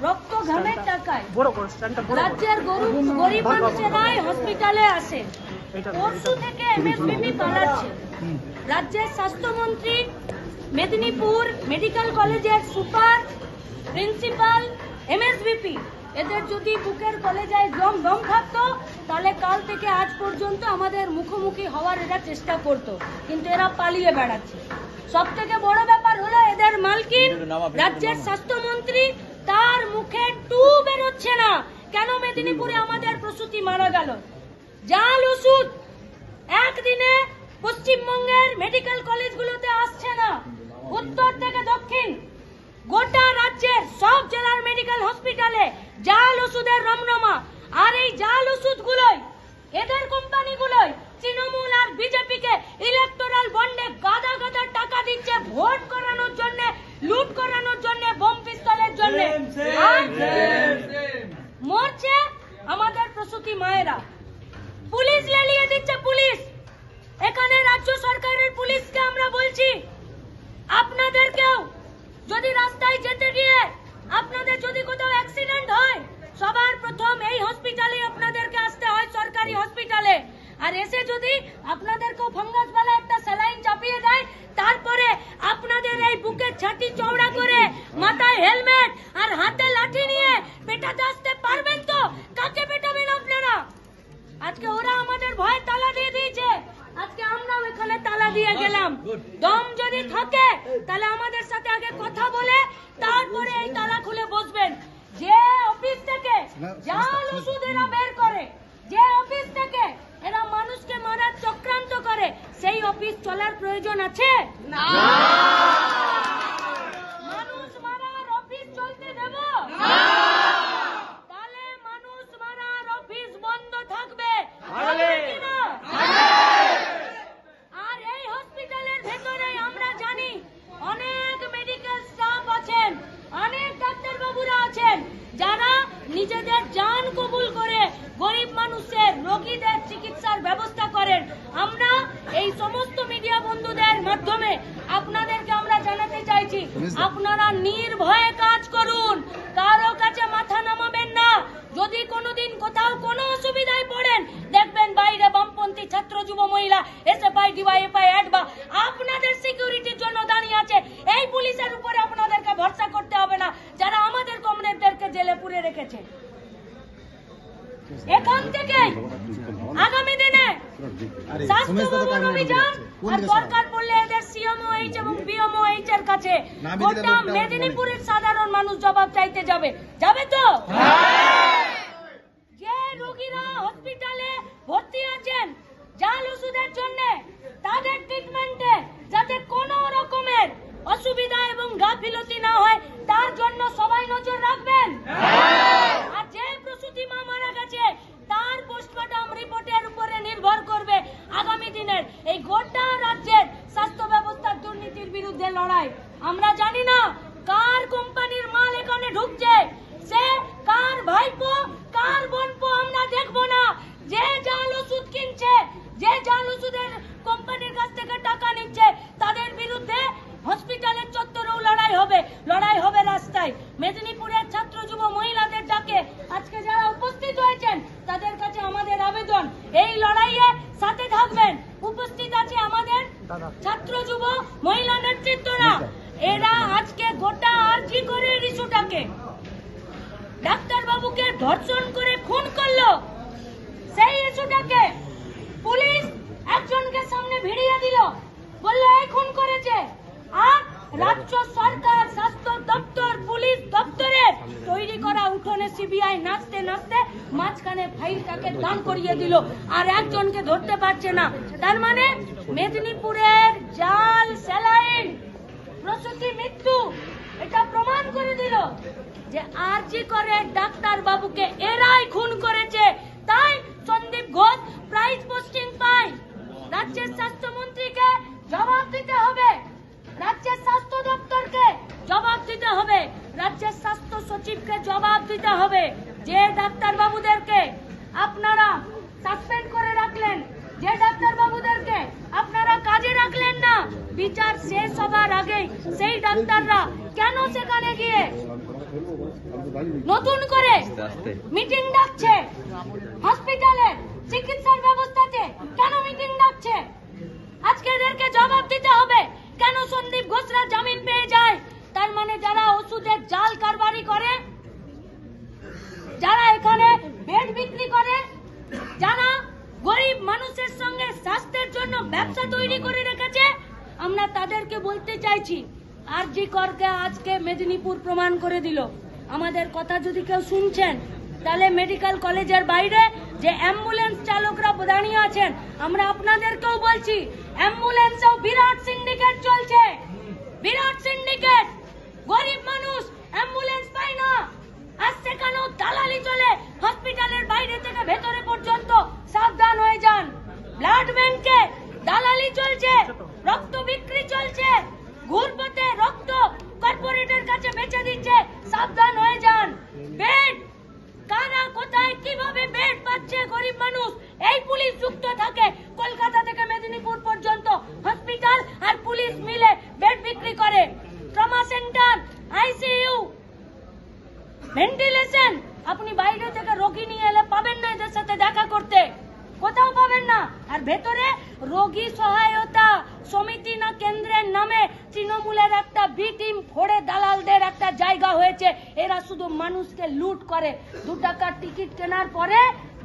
রক্ত ঘামের টাকায় রাজ্যের গরিব মানুষেরাই হসপিটালে আসে। পরশু থেকে এমএসভিপি পালাচ্ছে। রাজ্যের স্বাস্থ্যমন্ত্রী, মেদিনীপুর মেডিকেল কলেজের সুপার, প্রিন্সিপাল, এমএসভিপি এদের যদি বুকের কলেজায় দম থাকতো তাহলে কাল থেকে আজ পর্যন্ত আমাদের মুখোমুখি হওয়ার এরা চেষ্টা করতো, কিন্তু এরা পালিয়ে বেড়াচ্ছে। সব থেকে বড় ব্যাপার হলো এদের মালকিন রাজ্যের স্বাস্থ্যমন্ত্রী, তার মুখে টু বেরোচ্ছে না। কেন মেদিনীপুরে আমাদের প্রসূতি মারা গেল? জাল ওষুধ একদিনে পশ্চিমবঙ্গের মেডিকেল কলেজগুলোতে আসছে না। উত্তর থেকে দক্ষিণ গোটা রাজ্যের সব জেলার মেডিকেল হসপিটালে জাল ওষুধের রমরমা। আর এই জাল ওষুধগুলোই এদের কোম্পানিগুলোই তৃণমূল আর বিজেপিকে ইলেকটোরাল বন্ডে গাদা গাদা টাকা দিচ্ছে ভোট করানোর জন্য, লুট করানোর জন্য, বোম পিস্তলের জন্য। মরছে আমাদের প্রসূতি মায়েরা। পুলিশ লেলিয়ে দিচ্ছে পুলিশ। এখানে রাজ্য সরকারের পুলিশকে আমরা বলছি, আপনাদেরকেও যদি রাস্তায় যেতে গিয়ে আপনাদের যদি কোথাও অ্যাক্সিডেন্ট হয়, সবার প্রথম এই হসপিটালে আপনাদেরকে আসতে হয়, সরকারি হসপিটালে। আর এসে যদি আপনাদেরকেও ফাঙ্গাস वाला একটা স্যালাইন চাপিয়ে দেয়, তারপরে আপনাদের এই বুকের ছাতি চওড়া করে, মাথায় হেলমেট আর হাতে লাঠি নিয়ে পেটাতে আসতে পারবেন তো? কাকে পেটাবেন আপনারা? আজকে ওরা আমাদের ভয়ে তালা দিয়ে দিয়েছে, আজকে আমরাও এখানে তালা দিয়ে গেলাম। দম যদি থাকে তাহলে আমাদের সাথে আগে কথা বলে তারপরে এই তালা খুলে বসবেন। যে অফিস থেকে জাল ওষুধ এরা বের করে, যে অফিস থেকে এরা মানুষকে মারার চক্রান্ত করে, সেই অফিস চলার প্রয়োজন আছে? না। মানুষ মারার অফিস চলতে দেব? না। তাহলে মানুষ মারার অফিস বন্ধ থাকবে, না? আর এই হসপিটালের ভেতরে আমরা জানি অনেক মেডিকেল স্টাফ আছেন, অনেক ডাক্তারবাবুরা আছেন যারা নিজেদের জান কবুল করে গরিব মানুষের, রোগীদের চিকিৎসার ব্যবস্থা করেন। আমরা এই সমস্ত মিডিয়া বন্ধুদের মাধ্যমে আপনাদেরকে আমরা জানাতে চাইছি, আপনারা নির্ভয়ে কাজ করুন, কারো কাছে মাথা নামাবেন না। যদি কোনোদিন কোথাও কোনো অসুবিধায় পড়েন, দেখবেন বাইরে বামপন্থী ছাত্র যুব মহিলা এসএফআই, ডিওয়াইএফআই, অ্যাডবা আপনাদের সিকিউরিটির জন্য দাঁড়িয়ে আছে। এই পুলিশের উপরে আপনাদেরকে ভরসা করতে হবে না, যারা আমাদের কমরেডদেরকে জেলে পুরে রেখেছে। এখান থেকে আগামী দিনে স্বাস্থ্য ভবন অভিযান আর দরকার পড়লে এদের সিএমওএইচ এবং বিএমওএইচ এর কাছে গোটা মেদিনীপুরের সাধারণ মানুষ জবাব চাইতে যাবে। যাবে তো? যে রোগীরা হসপিটালে ভর্তি আছেন জাল ওষুধের জন্য, তাদের ট্রিটমেন্টে যাতে কোনো রকমের অসুবিধা এবং গাফিলতি না হয়, তার জন্য সবাই নজর রাখবেন। আর যে প্রসূতি মা মারা গেছে তার পোস্টমর্টম রিপোর্টের উপরে নির্ভর করবে আগামী দিনের এই গোটা রাজ্যের স্বাস্থ্য ব্যবস্থার দুর্নীতির বিরুদ্ধে লড়াই। আমরা জানি না কার কোম্পানির মাল এখানে ঢুকছে, সে কার ভাইপো, কার বোনপো আমরা দেখবো না। যে জাল ওষুধ কিনছে, যে জাল ওষুধের কোম্পানির কাছ থেকে টাকা নিচ্ছে, তাদের বিরুদ্ধে হসপিটালের চত্বরেও লড়াই হবে, লড়াই হবে রাস্তায়। মেদিনীপুরের ছাত্র যুব মহিলাদের ডাকে আজকে যারা উপস্থিত হয়েছেন তাদের কাছে আমাদের আবেদন, এই লড়াইয়ে সাথে থাকবেন। উপস্থিত আছে আমাদের ছাত্র যুব মহিলা নেতৃত্বরা, এরা আজকে গোটা আরজি করে ইস্যুটাকে, ডাক্তারবাবুকে ধর্ষণ করে খুন করলো, সেই ইস্যুটাকে পুলিশ একজনকে সামনে ভিড়িয়ে দিল, বললো এই খুন করেছে। আর রাজ্য সরকার, স্বাস্থ্য দপ্তর, পুলিশ দপ্তরের তৈরি করা উঠোনে সিবিআই নাচতে নাচতে মাঝখানে ফাইলটাকে দান করিয়ে দিল, আর একজনকে ধরতে পারছে না। তার মানে মেদিনীপুরের জাল স্যালাইন প্রসূতি মৃত্যু এটা প্রমাণ করে দিল যে আরজি করে ডাক্তার বাবুকে এরাই খুন করেছে। তাই সন্দীপ ঘোষ প্রাইজ পোস্টিং পায়। রাজ্যের স্বাস্থ্যমন্ত্রীকে জবাব দিতে হবে, রাজ্যের স্বাস্থ্য দপ্তরকে জবাব দিতে হবে, রাজ্যের স্বাস্থ্য সচিবকে জবাব দিতে হবে। যে ডাক্তার বাবুদেরকে আপনারা সাসপেন্ড করে রাখলেন, যে ডাক্তার বাবুদেরকে আপনারা কাজে রাখলেন না, বিচার শেষ হবার আগেই সেই ডাক্তাররা কেন সেখানে গিয়ে নতুন করে মিটিং ডাকছে হসপিটালে চিকিৎসার ব্যবস্থাতে, কেন মিটিং ডাকছে? আজকে এদেরকে জবাব দিতে হবে। কেন সন্দীপ ঘোষরা জামিন পেয়ে যায়? তার মানে যারা ওষুধের জাল কারবারি করে, যারা এখানে বেড বিক্রি করে, যারা গরিব মানুষের সঙ্গে স্বাস্থ্যের জন্য ব্যবসা তৈরি করে রেখেছে, আমরা তাদেরকে বলতে চাইছি, আরজি করকে আজকে মেদিনীপুর প্রমাণ করে দিল। আমাদের কথা যদি কেউ শুনছেন, তাহলে মেডিকেল কলেজের বাইরে যে অ্যাম্বুলেন্স চালকরা দাঁড়িয়ে আছেন, আমরা আপনাদেরকেও বলছি, অ্যাম্বুলেন্সেও বিরাট সিন্ডিকেট চলছে, বিরাট সিন্ডিকেট। গরিব মানুষ অ্যাম্বুলেন্স পায় না, আর সেখানেও দালালি চলে হসপিটালের বাইরে থেকে ভেতরে পর্যন্ত। সাবধান হয়ে যান। ব্লাড ব্যাংকে দালালি চলছে, রক্ত বিক্রি চলছে, ঘুরপথে রক্ত কর্পোরেটের কাছে বেচে দিচ্ছে। সাবধান হয়ে যান। বেড কারা কোথায় কিভাবে বেড পাচ্ছে গরিব মানুষ, এই পুলিশ যুক্ত থাকে। কলকাতা থেকে মেদিনীপুর পর্যন্ত হসপিটাল আর পুলিশ মিলে বেড বিক্রি করে। ট্রমা সেন্টার, আইসিইউ, ভেন্টিলেশন, আপনি বাইরে থেকে রোগী নিয়ে এলে পাবেন না এদের সাথে দেখা করতে, কোথাও পাবেন না। আর ভেতরে রোগী সহায়তা সমিতি না কেন্দ্রের নামে তৃণমূলের একটা বি টিম ফোড়ে দালালদের একটা জায়গা হয়েছে। এরা শুধু মানুষকে লুট করে। 2 টাকার টিকিট কেনার পরে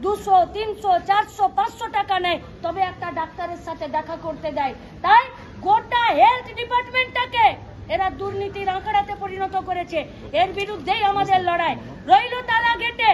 200, 300, 400, 500 টাকা নেয়, তবে একটা ডাক্তারের সাথে দেখা করতে দেয়। তাই গোটা হেলথ ডিপার্টমেন্টটাকে এরা দুর্নীতির আঁকড়াতে পরিণত করেছে। এর বিরুদ্ধেই আমাদের লড়াই। রইল তালা গেটে